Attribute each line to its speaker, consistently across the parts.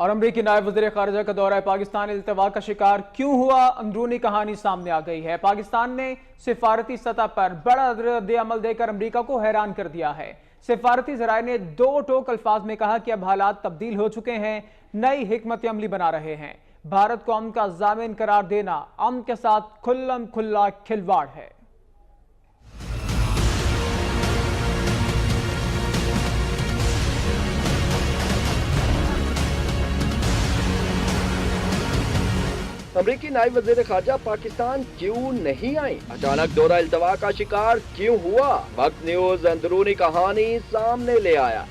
Speaker 1: اور امریکی نائب وزیر خارجہ کا دورہ پاکستان التوا کا شکار کیوں ہوا؟ اندرونی کہانی سامنے آ گئی ہے۔ پاکستان نے سفارتی سطح پر بڑا رد عمل دے کر امریکہ کو حیران کر دیا ہے۔ سفارتی ذرائع نے دو ٹوک الفاظ میں کہا کہ اب حالات تبدیل ہو چکے ہیں، نئی حکمت عملی بنا رہے ہیں۔ بھارت کو امن کا ضامن قرار دینا امن کے ساتھ کھلم کھلا کھلواڑ ہے۔
Speaker 2: امریکی نائب وزیر خارجہ پاکستان کیوں نہیں آئی؟ اچانک دورہ التوا کا شکار کیوں ہوا؟ وقت نیوز اندرونی کہانی سامنے لے آیا۔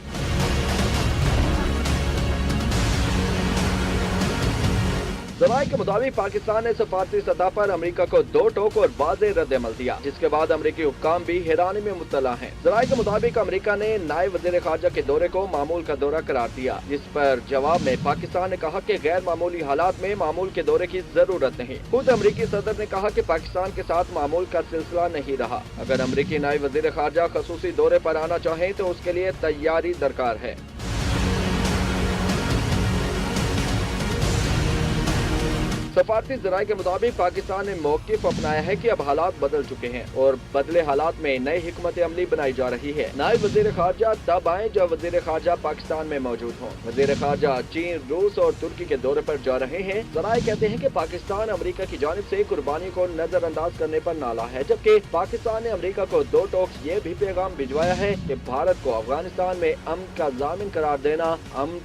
Speaker 2: ذرائع کے مطابق پاکستان نے سفارتی سطح پر امریکہ کو دو ٹوک اور واضح رد عمل دیا، جس کے بعد امریکی حکام بھی حیرانی میں مبتلا ہیں۔ ذرائع کے مطابق امریکہ نے نائب وزیر خارجہ کے دورے کو معمول کا دورہ قرار دیا، جس پر جواب میں پاکستان نے کہا کہ غیر معمولی حالات میں معمول کے دورے کی ضرورت نہیں۔ خود امریکی صدر نے کہا کہ پاکستان کے ساتھ معمول کا سلسلہ نہیں رہا۔ اگر امریکی نائب وزیر خارجہ خصوصی دورے پر آنا چاہیں تو اس کے لیے تیاری درکار ہے۔ سفارتی ذرائع کے مطابق پاکستان نے موقف اپنایا ہے کہ اب حالات بدل چکے ہیں اور بدلے حالات میں نئی حکمت عملی بنائی جا رہی ہے۔ نائب وزیر خارجہ تب آئیں جب وزیر خارجہ پاکستان میں موجود ہوں۔ وزیر خارجہ چین، روس اور ترکی کے دورے پر جا رہے ہیں۔ ذرائع کہتے ہیں کہ پاکستان امریکہ کی جانب سے قربانی کو نظر انداز کرنے پر نالا ہے، جبکہ پاکستان نے امریکہ کو دو ٹوک یہ بھی پیغام بھجوایا ہے کہ بھارت کو افغانستان میں امن کا ضامن قرار دینا امن